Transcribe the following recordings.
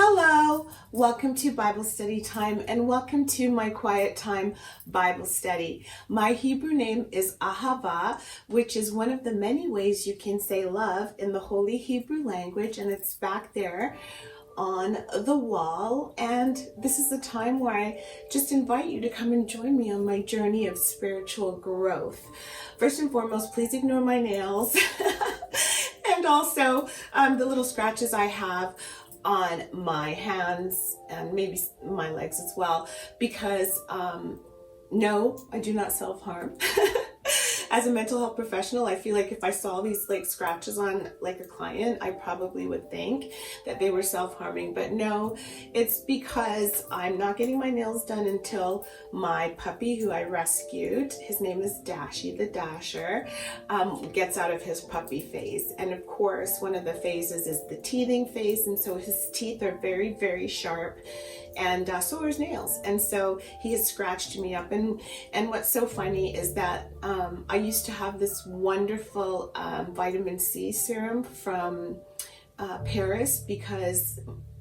Hello, welcome to Bible study time and welcome to my quiet time Bible study. My Hebrew name is ahavah, which is one of the many ways you can say love in the Holy Hebrew language, and it's back there on the wall. And this is the time where I just invite you to come and join me on my journey of spiritual growth. First and foremost, please ignore my nails and also the little scratches I have on my hands and maybe my legs as well, because no, I do not self-harm. As a mental health professional, I feel like if I saw these scratches on a client, I probably would think that they were self-harming, but no, it's because I'm not getting my nails done until my puppy, who I rescued, his name is Dashi the Dasher, gets out of his puppy phase. And of course, one of the phases is the teething phase, and so his teeth are very, very sharp, and so are his nails. And so he has scratched me up. And what's so funny is that I used to have this wonderful vitamin C serum from Paris, because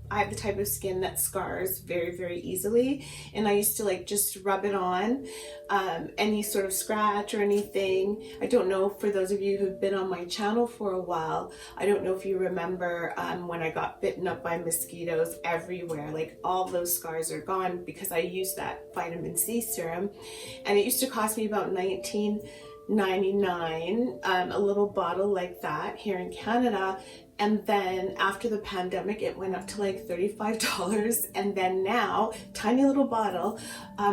I have the type of skin that scars very, very easily, and I used to just rub it on any sort of scratch or anything. I don't know, for those of you who've been on my channel for a while, I don't know if you remember when I got bitten up by mosquitoes everywhere, all those scars are gone because I used that vitamin C serum, and it used to cost me about $19.99, a little bottle like that here in Canada. And then after the pandemic, it went up to $35. And then now, tiny little bottle,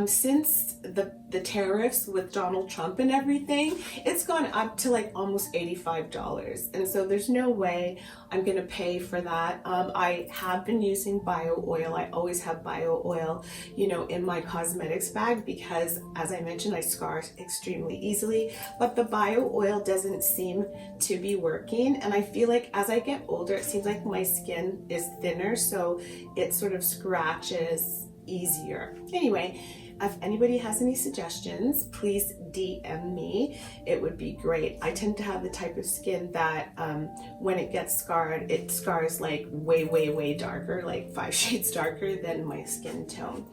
since the tariffs with Donald Trump and everything, it's gone up to almost $85. And so there's no way I'm gonna pay for that. I have been using bio oil. I always have bio oil, in my cosmetics bag, because as I mentioned, I scar extremely easily, but the bio oil doesn't seem to be working. And I feel like as I get older, it seems like my skin is thinner, so it sort of scratches easier. Anyway, if anybody has any suggestions, please DM me. It would be great. I tend to have the type of skin that when it gets scarred, it scars way, way, way darker, 5 shades darker than my skin tone.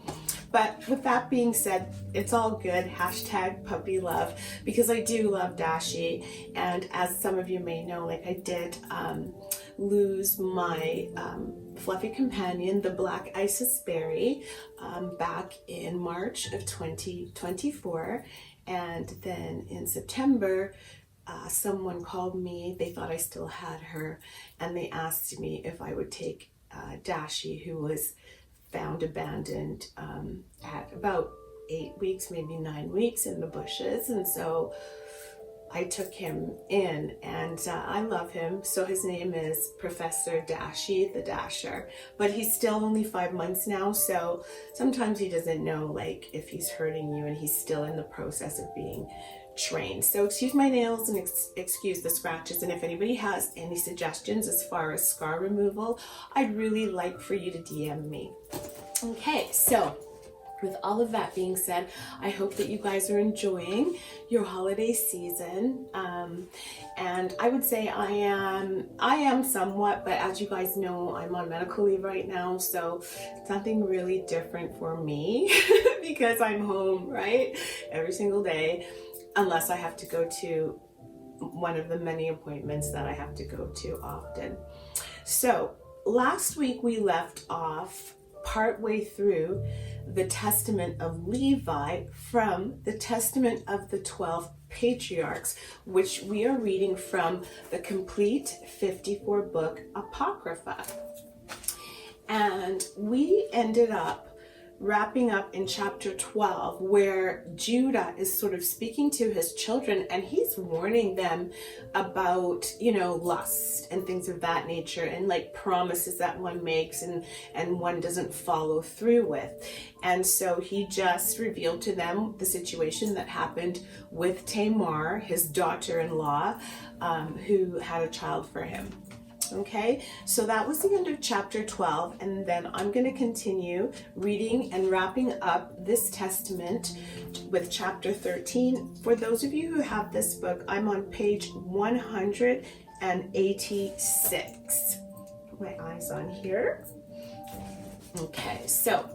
But with that being said, it's all good. Hashtag puppy love, because I do love Dashi. And as some of you may know, I did lose my fluffy companion, the black Isis berry, back in March of 2024. And then in September, someone called me. They thought I still had her, and they asked me if I would take Dashi, who was found abandoned at about 8 weeks, maybe 9 weeks in the bushes. And so I took him in, and I love him. So his name is Professor Dashi the Dasher, but he's still only 5 months now. So sometimes he doesn't know if he's hurting you, and he's still in the process of being trained. So excuse my nails and excuse the scratches. And if anybody has any suggestions as far as scar removal, I'd really like for you to DM me. Okay, so with all of that being said, I hope that you guys are enjoying your holiday season. And I would say I am somewhat, but as you guys know, I'm on medical leave right now, so it's nothing really different for me because I'm home, right? Every single day, unless I have to go to one of the many appointments that I have to go to often. So last week we left off partway through the Testament of Levi from the Testament of the 12 Patriarchs, which we are reading from the complete 54 book Apocrypha. And we ended up wrapping up in chapter 12, where Judah is sort of speaking to his children, and he's warning them about, lust and things of that nature, and promises that one makes and one doesn't follow through with. And so he just revealed to them the situation that happened with Tamar, his daughter-in-law, who had a child for him. Okay, so that was the end of chapter 12, and then I'm going to continue reading and wrapping up this testament with chapter 13. For those of you who have this book, I'm on page 186. my eyes on here. Okay, so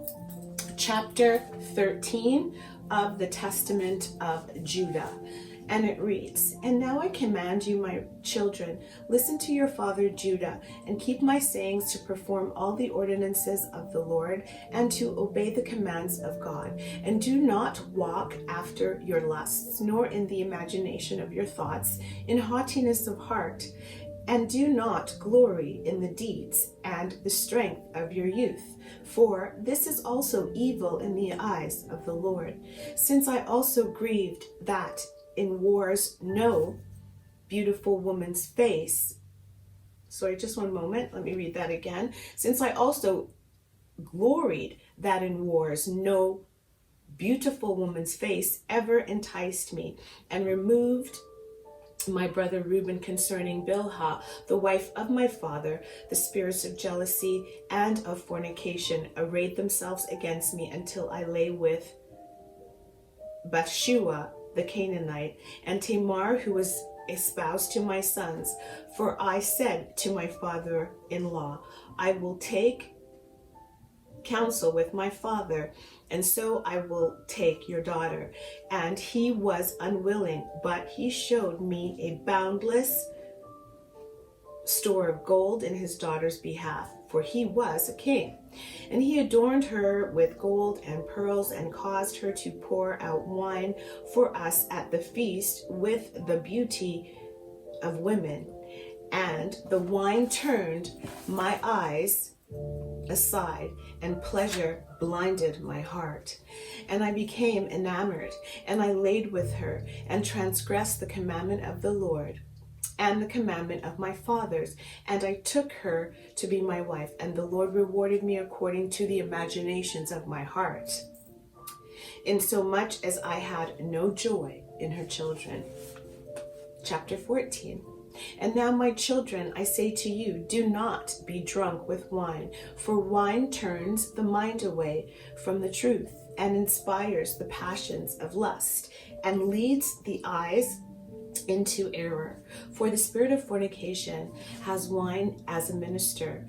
chapter 13 of the Testament of Judah. And it reads, "And now I command you, my children, listen to your father Judah, and keep my sayings to perform all the ordinances of the Lord, and to obey the commands of God. And do not walk after your lusts, nor in the imagination of your thoughts, in haughtiness of heart. And do not glory in the deeds and the strength of your youth, for this is also evil in the eyes of the Lord. Since I also grieved that in wars no beautiful woman's face." Sorry, just one moment. Let me read that again. "Since I also gloried that in wars no beautiful woman's face ever enticed me, and removed my brother Reuben concerning Bilhah, the wife of my father, the spirits of jealousy and of fornication arrayed themselves against me until I lay with Bathsheba the Canaanite, and Tamar, who was espoused to my sons. For I said to my father-in-law, I will take counsel with my father, and so I will take your daughter. And he was unwilling, but he showed me a boundless store of gold in his daughter's behalf, for he was a king. And he adorned her with gold and pearls, and caused her to pour out wine for us at the feast with the beauty of women. And the wine turned my eyes aside, and pleasure blinded my heart. And I became enamored, and I laid with her, and transgressed the commandment of the Lord and the commandment of my fathers, and I took her to be my wife, and the Lord rewarded me according to the imaginations of my heart, insomuch as I had no joy in her children." Chapter 14. "And now, my children, I say to you, do not be drunk with wine, for wine turns the mind away from the truth, and inspires the passions of lust, and leads the eyes into error. For the spirit of fornication has wine as a minister,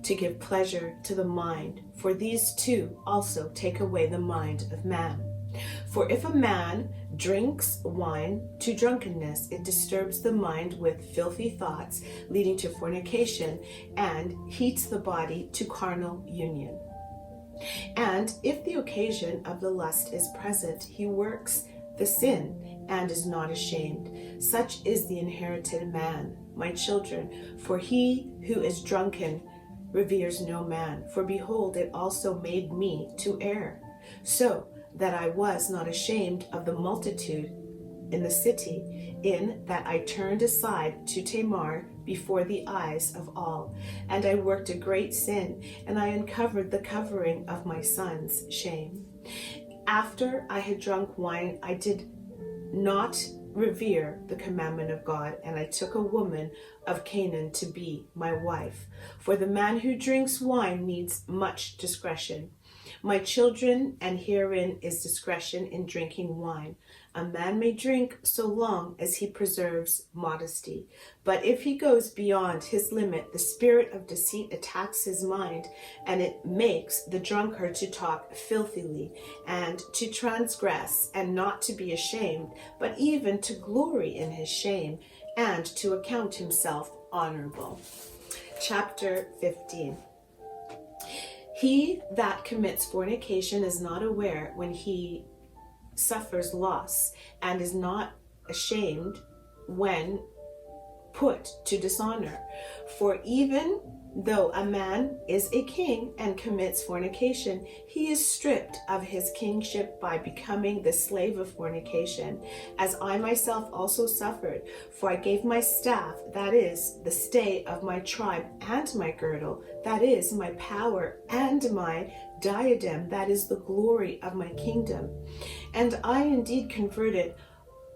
to give pleasure to the mind, for these two also take away the mind of man. For if a man drinks wine to drunkenness, it disturbs the mind with filthy thoughts, leading to fornication, and heats the body to carnal union. And if the occasion of the lust is present, he works the sin and is not ashamed. Such is the inherited man, my children, for he who is drunken reveres no man. For behold, it also made me to err, so that I was not ashamed of the multitude in the city, in that I turned aside to Tamar before the eyes of all. And I worked a great sin, and I uncovered the covering of my son's shame. After I had drunk wine, I did not revere the commandment of God, and I took a woman of Canaan to be my wife. For the man who drinks wine needs much discretion. My children, and herein is discretion in drinking wine. A man may drink so long as he preserves modesty. But if he goes beyond his limit, the spirit of deceit attacks his mind, and it makes the drunkard to talk filthily, and to transgress, and not to be ashamed, but even to glory in his shame, and to account himself honorable." Chapter 15. "He that commits fornication is not aware when he suffers loss, and is not ashamed when put to dishonor. For even though a man is a king and commits fornication, he is stripped of his kingship by becoming the slave of fornication, as I myself also suffered. For I gave my staff, that is, the stay of my tribe, and my girdle, that is, my power, and my diadem, that is, the glory of my kingdom. And I indeed converted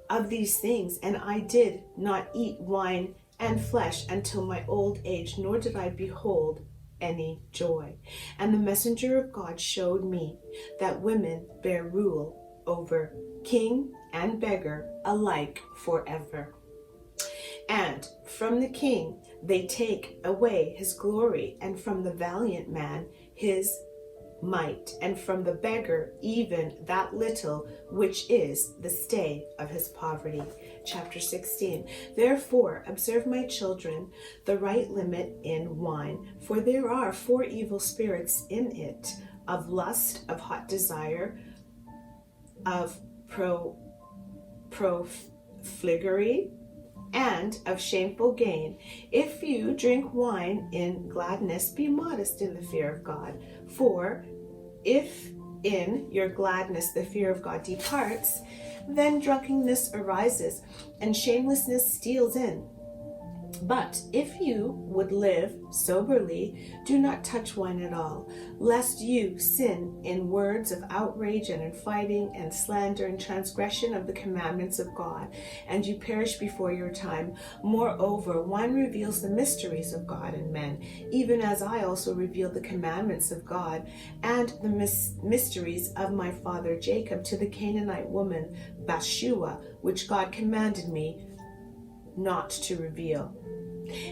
of these things, and I did not eat wine and flesh until my old age, nor did I behold any joy. And the messenger of God showed me that women bear rule over king and beggar alike forever. And from the king they take away his glory, and from the valiant man his might, and from the beggar even that little which is the stay of his poverty. Chapter 16. Therefore observe, my children, the right limit in wine, for there are 4 evil spirits in it, of lust, of hot desire, of profligacy, and of shameful gain. If you drink wine in gladness, be modest in the fear of God. For if in your gladness the fear of God departs, then drunkenness arises, and shamelessness steals in. But if you would live soberly, do not touch wine at all, lest you sin in words of outrage and in fighting and slander and transgression of the commandments of God, and you perish before your time. Moreover, wine reveals the mysteries of God and men, even as I also revealed the commandments of God and the mysteries of my father Jacob to the Canaanite woman Bathsheba, which God commanded me not to reveal.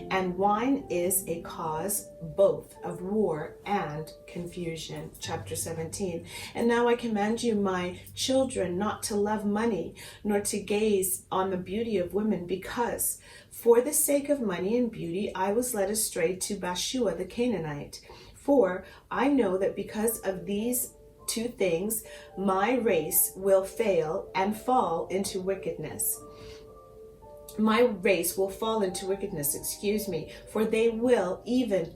And wine is a cause both of war and confusion. Chapter 17. And now I command you, my children, not to love money, nor to gaze on the beauty of women, because for the sake of money and beauty I was led astray to Bathsheba the Canaanite. For I know that because of these 2 things my race will fail and fall into wickedness. My race will fall into wickedness, for they will even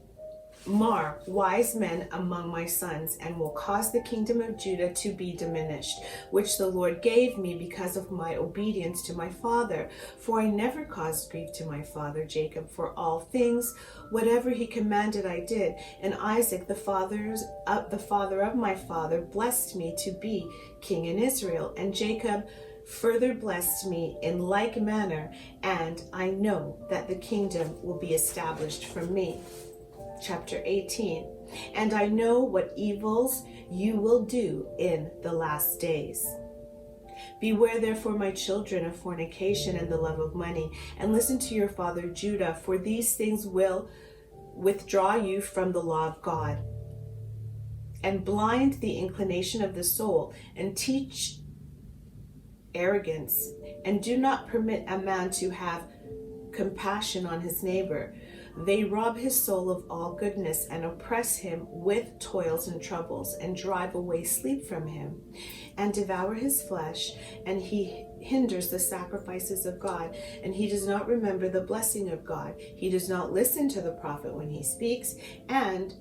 mar wise men among my sons, and will cause the kingdom of Judah to be diminished, which the Lord gave me because of my obedience to my father. For I never caused grief to my father Jacob for all things, whatever he commanded I did. And Isaac, the father of my father, blessed me to be king in Israel, and Jacob further blessed me in like manner, and I know that the kingdom will be established from me. Chapter 18. And I know what evils you will do in the last days. Beware therefore, my children, of fornication and the love of money, and listen to your father Judah, for these things will withdraw you from the law of God, and blind the inclination of the soul, and teach arrogance, and do not permit a man to have compassion on his neighbor. They rob his soul of all goodness, and oppress him with toils and troubles, and drive away sleep from him, and devour his flesh, and he hinders the sacrifices of God, and he does not remember the blessing of God. He does not listen to the prophet when he speaks, and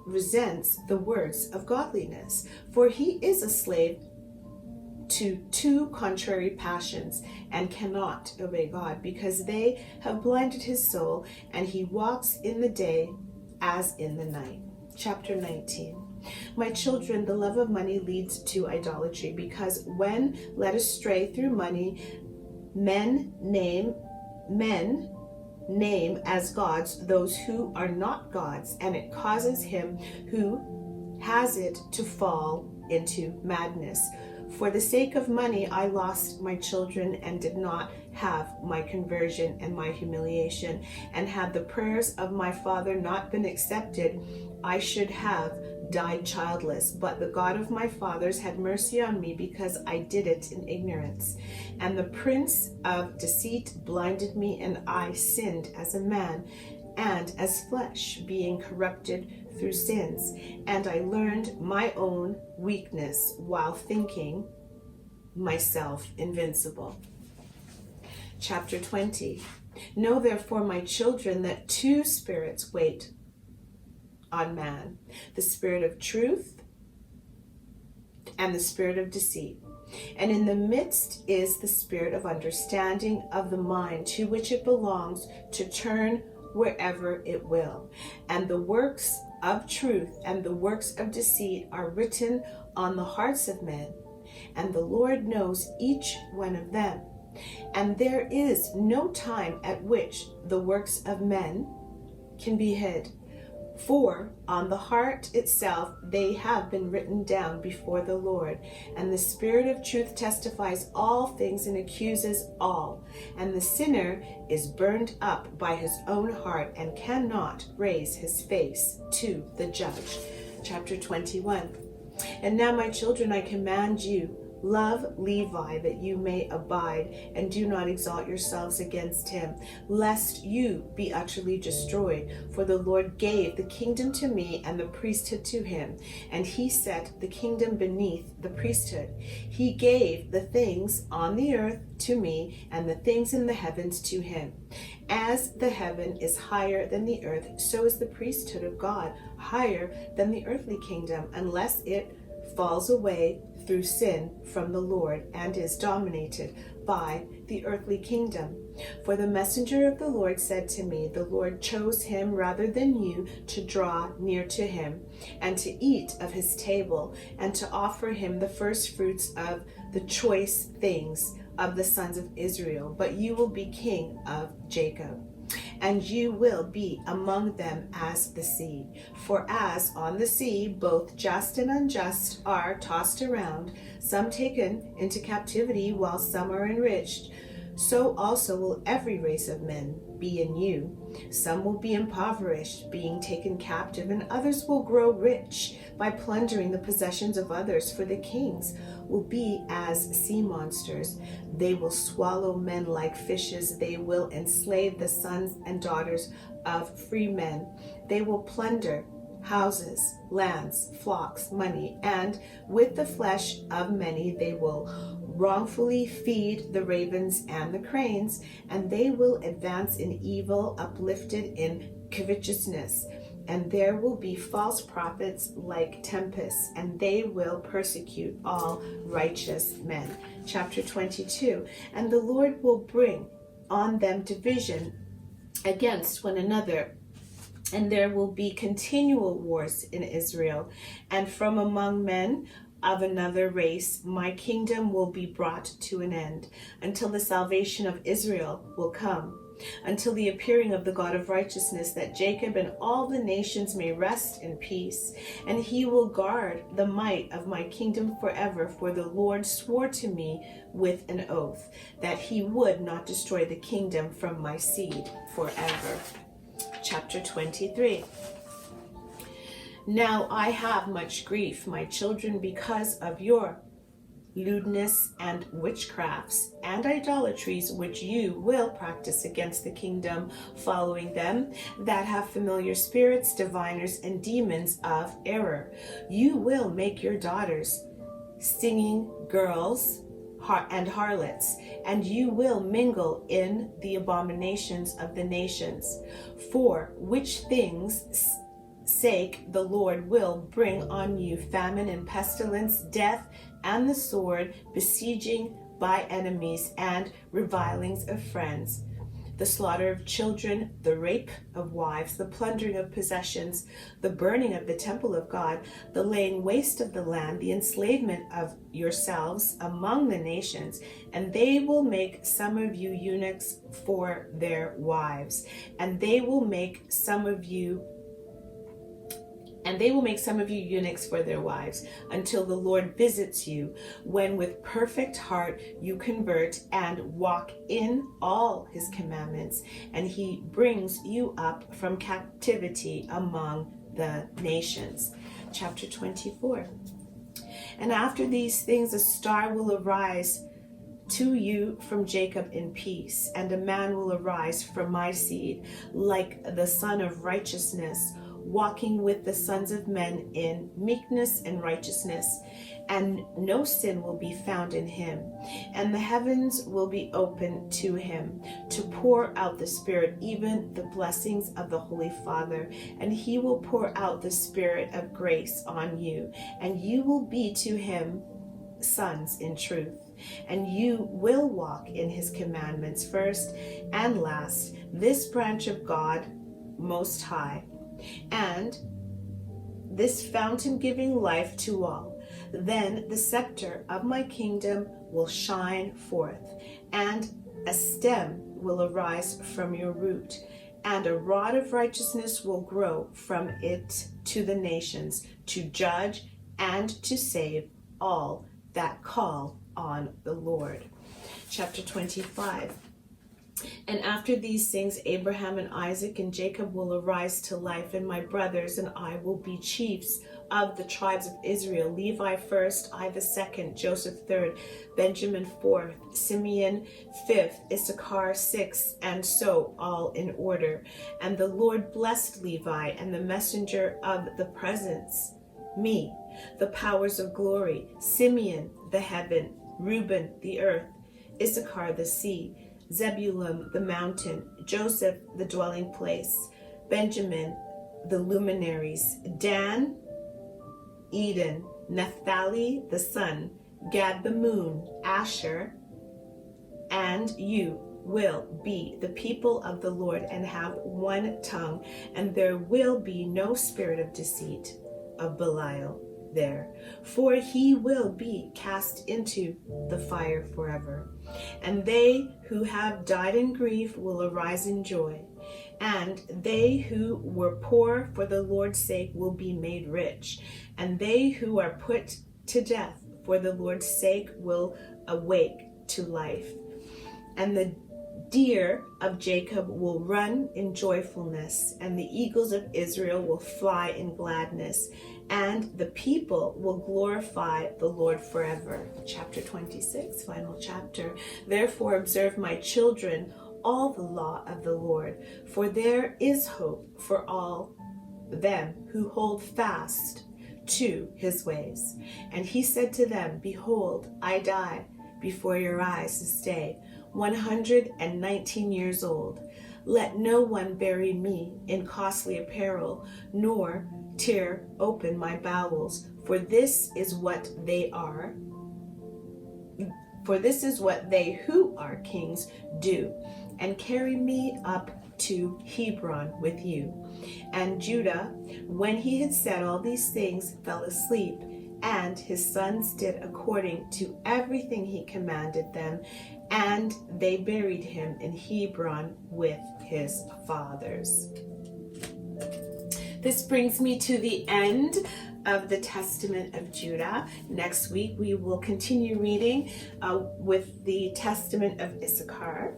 resents the words of godliness. For he is a slave to 2 contrary passions, and cannot obey God, because they have blinded his soul, and he walks in the day as in the night. Chapter 19. My children, the love of money leads to idolatry, because when led astray through money, men name as gods those who are not gods, and it causes him who has it to fall into madness. For the sake of money I lost my children, and did not have my conversion and my humiliation. And had the prayers of my father not been accepted, I should have died childless. But the God of my fathers had mercy on me, because I did it in ignorance. And the prince of deceit blinded me, and I sinned as a man, and as flesh, being corrupted through sins. And I learned my own weakness while thinking myself invincible. Chapter 20. Know therefore, my children, that 2 spirits wait on man, the spirit of truth and the spirit of deceit. And in the midst is the spirit of understanding of the mind, to which it belongs to turn wherever it will. And the works of truth and the works of deceit are written on the hearts of men, and the Lord knows each one of them. And there is no time at which the works of men can be hid. For on the heart itself they have been written down before the Lord, and the Spirit of truth testifies all things and accuses all. And the sinner is burned up by his own heart and cannot raise his face to the judge. Chapter 21. And now, my children, I command you, love Levi, that you may abide, and do not exalt yourselves against him, lest you be utterly destroyed. For the Lord gave the kingdom to me and the priesthood to him, and he set the kingdom beneath the priesthood. He gave the things on the earth to me, and the things in the heavens to him. As the heaven is higher than the earth, so is the priesthood of God higher than the earthly kingdom, unless it falls away through sin from the Lord and is dominated by the earthly kingdom. For the messenger of the Lord said to me, the Lord chose him rather than you to draw near to him, and to eat of his table, and to offer him the first fruits of the choice things of the sons of Israel. But you will be king of Jacob, and you will be among them as the sea. For as on the sea both just and unjust are tossed around, some taken into captivity while some are enriched, so also will every race of men be in you. Some will be impoverished, being taken captive, and others will grow rich by plundering the possessions of others. For the kings will be as sea monsters. They will swallow men like fishes. They will enslave the sons and daughters of free men. They will plunder houses, lands, flocks, money, and with the flesh of many they will wrongfully feed the ravens and the cranes, and they will advance in evil, uplifted in covetousness. And there will be false prophets like tempests, and they will persecute all righteous men. Chapter 22. And the Lord will bring on them division against one another, and there will be continual wars in Israel. And from among men of another race, my kingdom will be brought to an end, until the salvation of Israel will come, until the appearing of the God of righteousness, that Jacob and all the nations may rest in peace. And he will guard the might of my kingdom forever, for the Lord swore to me with an oath that he would not destroy the kingdom from my seed forever. Chapter 23. Now I have much grief, my children, because of your lewdness and witchcrafts and idolatries which you will practice against the kingdom, following them that have familiar spirits, diviners, and demons of error. You will make your daughters singing girls and harlots, and you will mingle in the abominations of the nations, for which things sake the Lord will bring on you famine and pestilence, death and the sword, besieging by enemies and revilings of friends, the slaughter of children, the rape of wives, the plundering of possessions, the burning of the temple of God, the laying waste of the land, the enslavement of yourselves among the nations. And they will make some of you eunuchs for their wives, and they will make some of you eunuchs for their wives, until the Lord visits you, when with perfect heart you convert and walk in all his commandments, and he brings you up from captivity among the nations. Chapter 24. And after these things a star will arise to you from Jacob in peace, and a man will arise from my seed, like the Son of Righteousness, walking with the sons of men in meekness and righteousness, and no sin will be found in him. And the heavens will be open to him, to pour out the Spirit, even the blessings of the Holy Father. And he will pour out the Spirit of grace on you, and you will be to him sons in truth. And you will walk in his commandments first and last, this branch of God Most High, and this fountain giving life to all. Then the scepter of my kingdom will shine forth, and a stem will arise from your root, and a rod of righteousness will grow from it to the nations, to judge and to save all that call on the Lord. Chapter 25. And after these things, Abraham and Isaac and Jacob will arise to life, and my brothers and I will be chiefs of the tribes of Israel. Levi first, I the second, Joseph third, Benjamin fourth, Simeon fifth, Issachar sixth, and so all in order. And the Lord blessed Levi and the messenger of the presence, me, the powers of glory, Simeon the heaven, Reuben the earth, Issachar the sea, Zebulun the mountain, Joseph the dwelling place, Benjamin the luminaries, Dan, Eden, Naphtali the sun, Gad the moon, Asher, and you will be the people of the Lord and have one tongue, and there will be no spirit of deceit of Belial there, for he will be cast into the fire forever. And they who have died in grief will arise in joy, and they who were poor for the Lord's sake will be made rich, and they who are put to death for the Lord's sake will awake to life. And the deer of Jacob will run in joyfulness, and the eagles of Israel will fly in gladness, and the people will glorify the Lord forever. Chapter 26, final chapter. Therefore observe, my children, all the law of the Lord, for there is hope for all them who hold fast to his ways. And he said to them, behold, I die before your eyes and stay 119 years old. Let no one bury me in costly apparel, nor tear open my bowels, for this is what they who are kings do, and carry me up to Hebron with you. And Judah, when he had said all these things, fell asleep, and his sons did according to everything he commanded them, and they buried him in Hebron with his fathers. This brings me to the end of the Testament of Judah. Next week we will continue reading with the Testament of Issachar.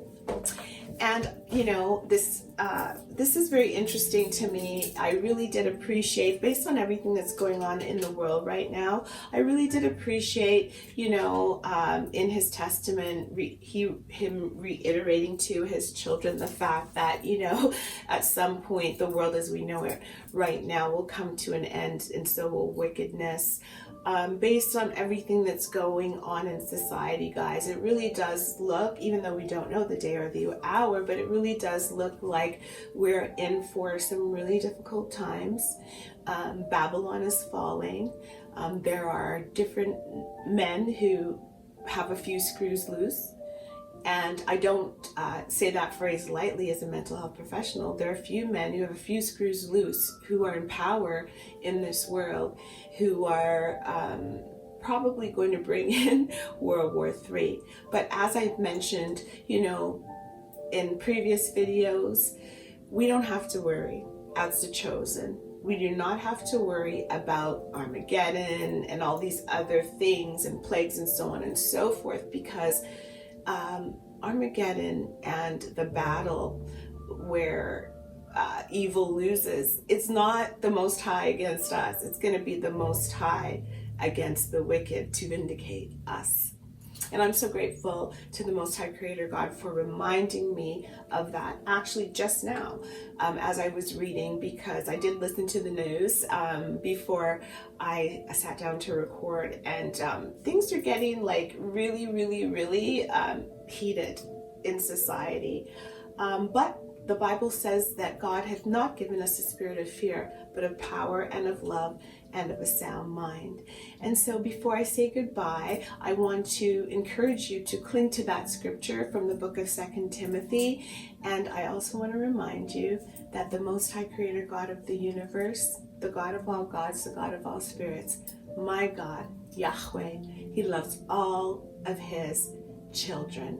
And you know, this is very interesting to me. I really did appreciate, based on everything that's going on in the world right now, I really did appreciate, you know, in his testament, him reiterating to his children the fact that, you know, at some point the world as we know it right now will come to an end, and so will wickedness. Based on everything that's going on in society, guys, it really does look, even though we don't know the day or the hour, but it really does look like we're in for some really difficult times. Babylon is falling. There are different men who have a few screws loose. And I don't say that phrase lightly as a mental health professional. There are a few men who have a few screws loose, who are in power in this world, who are probably going to bring in World War III. But as I've mentioned, you know, in previous videos, we don't have to worry as the chosen. We do not have to worry about Armageddon and all these other things and plagues and so on and so forth, because Armageddon and the battle where evil loses, it's not the Most High against us. It's going to be the Most High against the wicked to vindicate us. And I'm so grateful to the Most High Creator God for reminding me of that actually just now as I was reading, because I did listen to the news before I sat down to record, and things are getting like really, really, really heated in society. But the Bible says that God hath not given us a spirit of fear, but of power and of love and of a sound mind. And so before I say goodbye, I want to encourage you to cling to that scripture from the book of 2 Timothy. And I also want to remind you that the Most High Creator God of the universe, the God of all gods, the God of all spirits, my God, Yahweh, He loves all of His children.